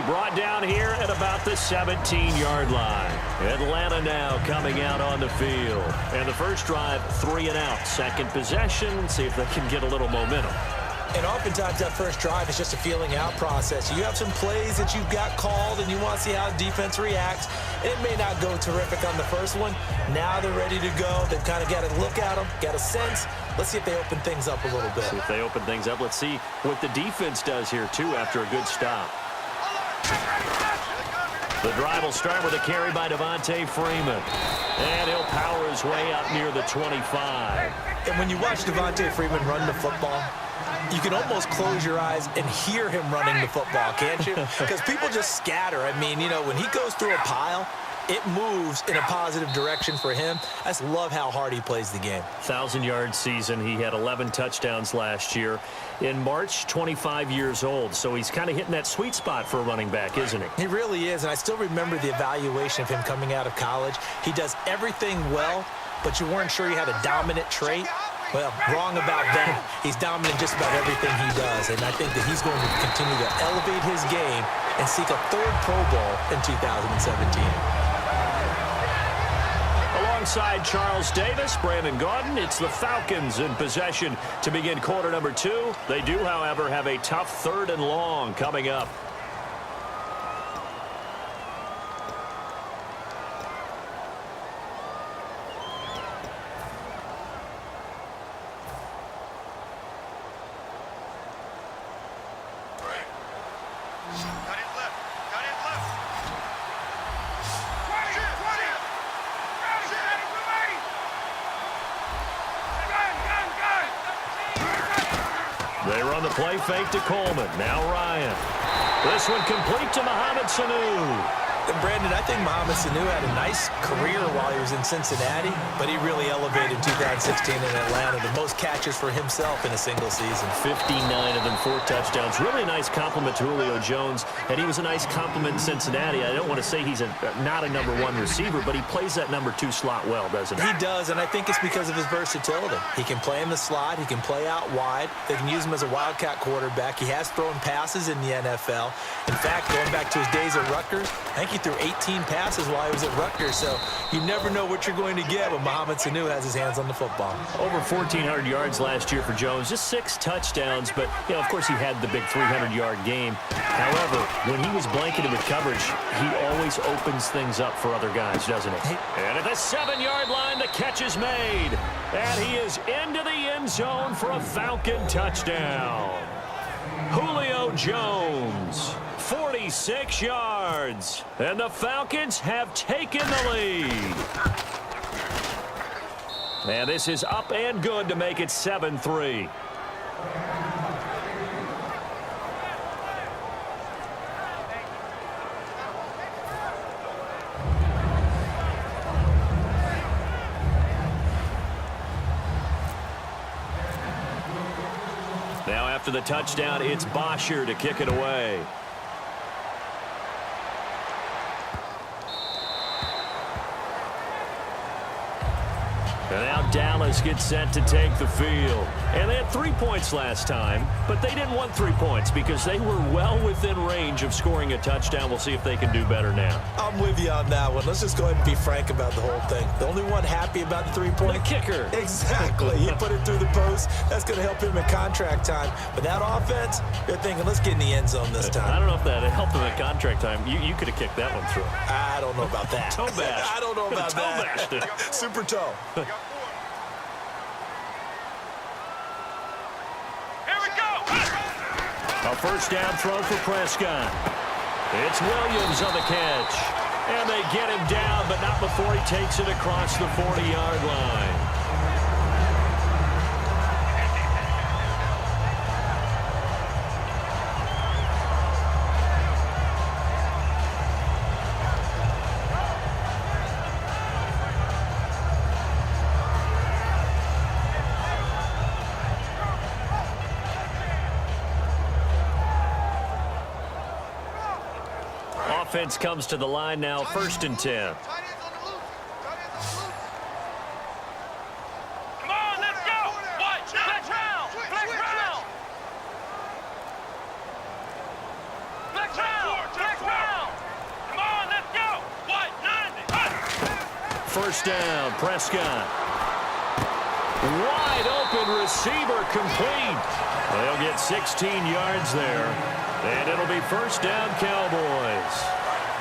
brought down here at about the 17-yard line. Atlanta now coming out on the field. And the first drive, 3 and out. Second possession, see if they can get a little momentum. And oftentimes that first drive is just a feeling out process. You have some plays that you've got called and you want to see how the defense reacts. It may not go terrific on the first one. Now they're ready to go. They've kind of got to look at them, got a sense. Let's see if they open things up a little bit. See if they open things up. Let's see what the defense does here, too, after a good stop. The drive will start with a carry by Devontae Freeman. And he'll power his way up near the 25. And when you watch Devontae Freeman run the football, you can almost close your eyes and hear him running the football, can't you? Because people just scatter. I mean, you know, when he goes through a pile, it moves in a positive direction for him. I just love how hard he plays the game. 1,000-yard season. He had 11 touchdowns last year. In March, 25 years old. So he's kind of hitting that sweet spot for a running back, isn't he? He really is, and I still remember the evaluation of him coming out of college. He does everything well, but you weren't sure he had a dominant trait. Well, wrong about that. He's dominant just about everything he does, and I think that he's going to continue to elevate his game and seek a third Pro Bowl in 2017. Alongside Charles Davis, Brandon Gaudin, it's the Falcons in possession to begin quarter number 2. They do, however, have a tough 3rd and long coming up. They run the play fake to Coleman. Now Ryan. This one complete to Mohamed Sanu. And Brandon, I think Mohamed Sanu had a nice career while he was in Cincinnati, but he really elevated 2016 in Atlanta. The most catches for himself in a single season. 59 of them, 4 touchdowns. Really a nice compliment to Julio Jones, and he was a nice compliment in Cincinnati. I don't want to say he's not a number 1 receiver, but he plays that number 2 slot well, doesn't he? He does, and I think it's because of his versatility. He can play in the slot. He can play out wide. They can use him as a wildcat quarterback. He has thrown passes in the NFL. In fact, going back to his days at Rutgers, I think he threw 18 passes while he was at Rutgers, so you never know what you're going to get when Mohamed Sanu has his hands on the football. Over 1,400 yards last year for Jones, just 6 touchdowns, but, you know, of course he had the big 300-yard game. However, when he was blanketed with coverage, he always opens things up for other guys, doesn't he? And at the 7-yard line, the catch is made, and he is into the end zone for a Falcon touchdown. Julio Jones, 46 yards, and the Falcons have taken the lead. And this is up and good to make it 7-3. Now after the touchdown, it's Bosher to kick it away. And now Dallas gets set to take the field. And they had 3 points last time, but they didn't want 3 points because they were well within range of scoring a touchdown. We'll see if they can do better now. I'm with you on that one. Let's just go ahead and be frank about the whole thing. The only one happy about the 3-point? The kicker. Exactly. He put it through the post. That's going to help him in contract time. But that offense, they're thinking, let's get in the end zone this time. I don't know if that helped him at contract time. You could have kicked that one through. I don't know about that. Toe bash. I don't know about that. Toe bashed it. Super toe. A first down throw for Prescott. It's Williams on the catch. And they get him down, but not before he takes it across the 40-yard line. Offense comes to the line now, 1st and 10. Come on, let's go! Watch, flex round! Flex round! Flex round! Flex first down. Prescott. Wide open receiver complete. They'll get 16 yards there. And it'll be first down, Cowboys.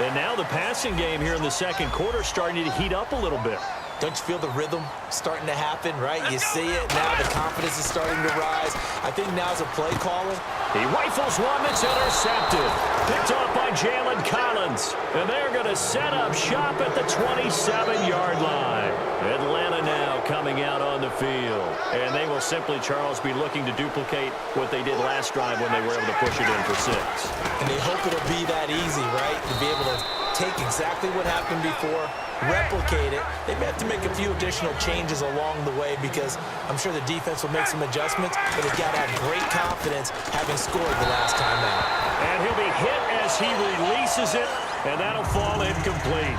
And now the passing game here in the second quarter starting to heat up a little bit. Don't you feel the rhythm starting to happen, right? You see it now. The confidence is starting to rise. I think now's a play caller. He rifles one that's intercepted. Picked off by Jalen Collins. And they're going to set up shop at the 27-yard line. Atlanta now coming out on the field. And they will simply, Charles, be looking to duplicate what they did last drive when they were able to push it in for 6. And they hope it'll be that easy, right? To be able to take exactly what happened before, replicate it. They may have to make a few additional changes along the way because I'm sure the defense will make some adjustments, but they've got to have great confidence having scored the last time out. And he'll be hit as he releases it, and that'll fall incomplete.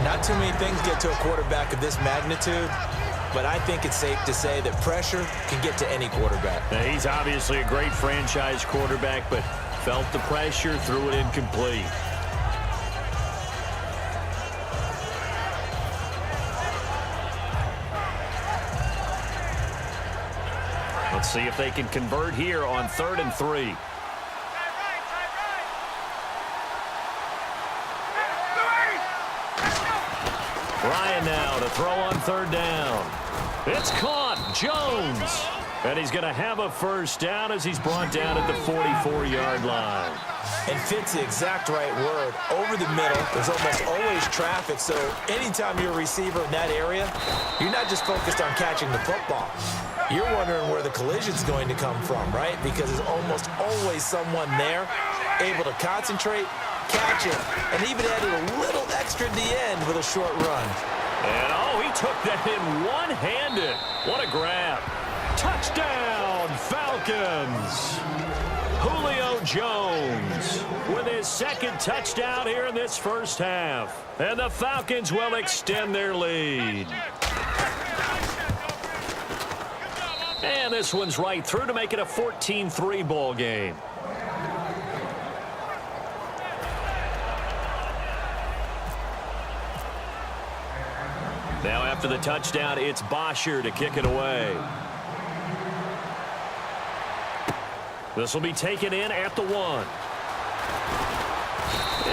Not too many things get to a quarterback of this magnitude, but I think it's safe to say that pressure can get to any quarterback. Now, he's obviously a great franchise quarterback, but felt the pressure, threw it incomplete. Let's see if they can convert here on 3rd and 3. Ryan now to throw on 3rd down. It's caught. Jones. And he's going to have a first down as he's brought down at the 44-yard line. And fits the exact right word. Over the middle, there's almost always traffic, so anytime you're a receiver in that area, you're not just focused on catching the football. You're wondering where the collision's going to come from, right? Because there's almost always someone there able to concentrate, catch it, and even added a little extra at the end with a short run. And, oh, he took that in one-handed. What a grab. Touchdown, Falcons. Julio Jones with his second touchdown here in this first half. And the Falcons will extend their lead. And this one's right through to make it a 14-3 ball game. Now after the touchdown, it's Bosher to kick it away. This will be taken in at the 1.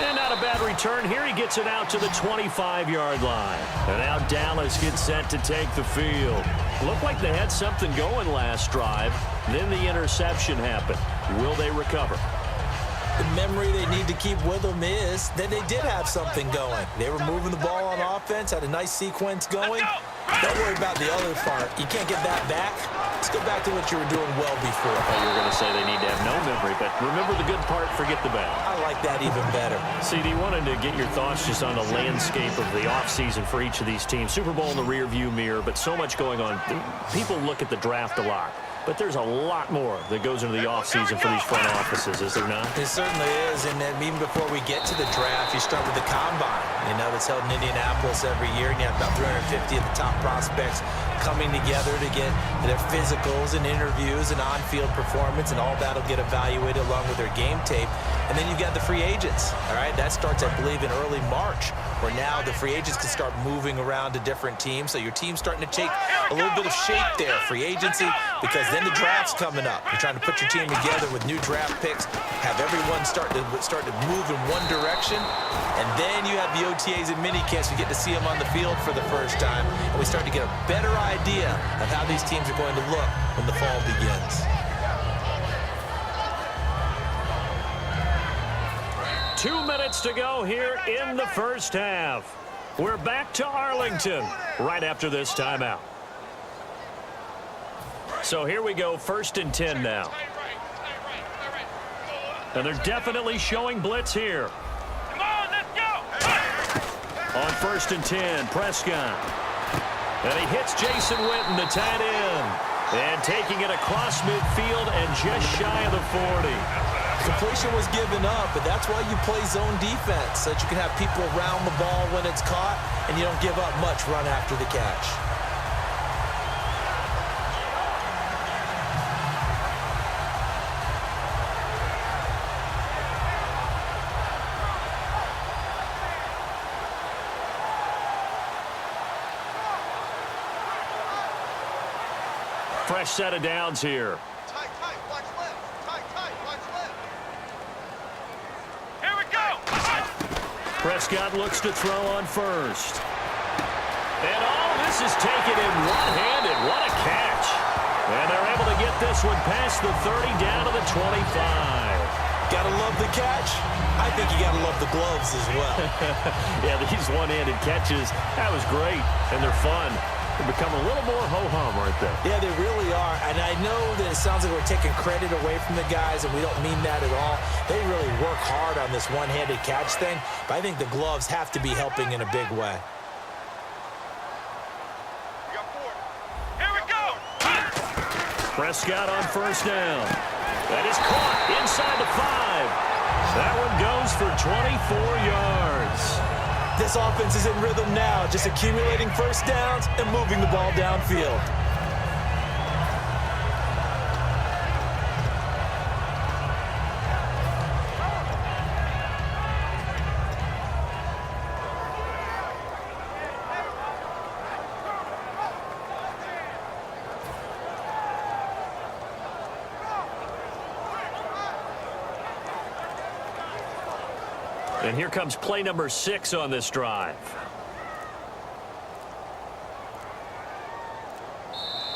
And not a bad return here. He gets it out to the 25-yard line. And now Dallas gets set to take the field. Looked like they had something going last drive. Then the interception happened. Will they recover? The memory they need to keep with them is that they did have something going. They were moving the ball on offense, had a nice sequence going. Don't worry about the other part. You can't get that back. Let's go back to what you were doing well before. You were going to say they need to have no memory, but remember the good part, forget the bad. I like that even better. CD, wanted to get your thoughts just on the landscape of the offseason for each of these teams. Super Bowl in the rearview mirror, but so much going on. People look at the draft a lot. But there's a lot more that goes into the offseason for these front offices, is there not? It certainly is, and then even before we get to the draft, you start with the combine. You know, that's held in Indianapolis every year, and you have about 350 of the top prospects coming together to get their physicals and interviews and on-field performance, and all that will get evaluated along with their game tape. And then you've got the free agents, all right? That starts, I believe, in early March, where now the free agents can start moving around to different teams. So your team's starting to take a little bit of shape there, free agency, because then the draft's coming up. You're trying to put your team together with new draft picks, have everyone start to move in one direction, and then you have the OTAs and minicamps. You get to see them on the field for the first time, and we start to get a better idea of how these teams are going to look when the fall begins. 2 minutes to go here in the first half. We're back to Arlington right after this timeout. So here we go, 1st and 10 now. And they're definitely showing blitz here. Come on, let's go. On 1st and 10, Prescott. And he hits Jason Witten, the tight end. And taking it across midfield and just shy of the 40. Completion was given up, but that's why you play zone defense, so that you can have people around the ball when it's caught, and you don't give up much run after the catch. fresh set of downs here. Tight, watch left. Tight, watch left. Here we go. Prescott looks to throw on first. And this is taken in one-handed. What a catch. And they're able to get this one past the 30 down to the 25. Gotta love the catch. I think you gotta love the gloves as well. Yeah, these one-handed catches, that was great, and they're fun. They become a little more ho-hum, aren't they? Yeah, they really are. And I know that it sounds like we're taking credit away from the guys, and we don't mean that at all. They really work hard on this one-handed catch thing, but I think the gloves have to be helping in a big way. Here we go. Prescott on first down. That is caught inside the 5. That one goes for 24 yards. This offense is in rhythm now, just accumulating first downs and moving the ball downfield. And here comes play number 6 on this drive.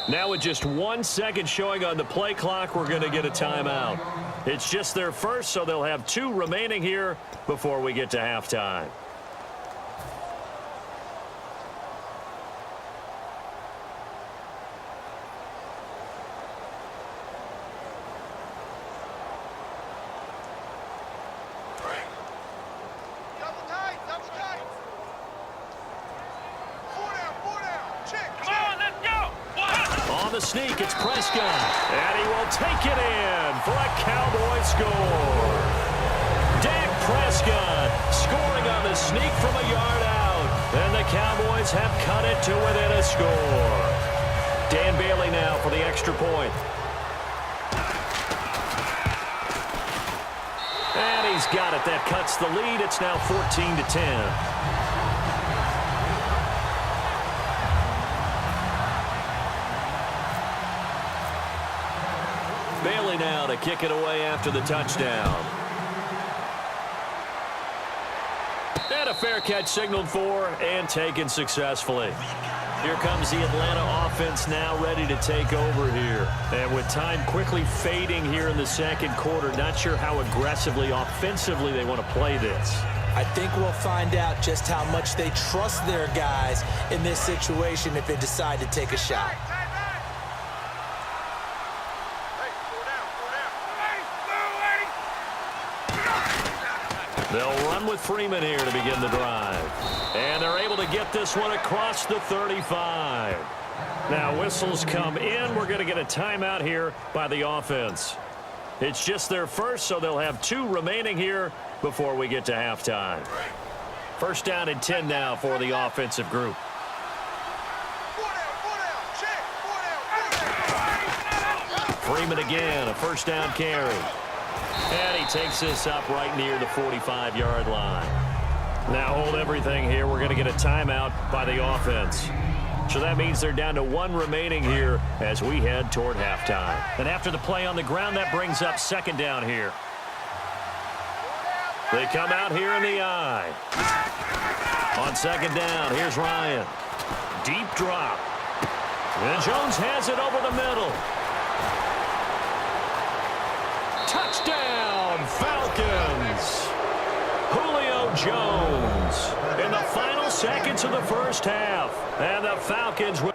Now with just 1 second showing on the play clock, we're going to get a timeout. It's just their first, so they'll have 2 remaining here before we get to halftime. The sneak, it's Prescott, and he will take it in for a Cowboy score. Dak Prescott scoring on the sneak from a yard out, and the Cowboys have cut it to within a score. Dan Bailey now for the extra point. And he's got it. That cuts the lead. It's now 14-10. Bailey now to kick it away after the touchdown. And a fair catch signaled for and taken successfully. Here comes the Atlanta offense now ready to take over here. And with time quickly fading here in the second quarter, not sure how aggressively, offensively they want to play this. I think we'll find out just how much they trust their guys in this situation if they decide to take a shot. They'll run with Freeman here to begin the drive. And they're able to get this one across the 35. Now whistles come in. We're going to get a timeout here by the offense. It's just their first, so they'll have 2 remaining here before we get to halftime. First down and 10 now for the offensive group. Freeman again, a first down carry. And he takes this up right near the 45-yard line. Now hold everything here. We're going to get a timeout by the offense. So that means they're down to 1 remaining here as we head toward halftime. And after the play on the ground, that brings up second down here. They come out here in the eye. On second down, here's Ryan. Deep drop. And Jones has it over the middle. Touchdown, Falcons. Julio Jones in the final seconds of the first half. And the Falcons will...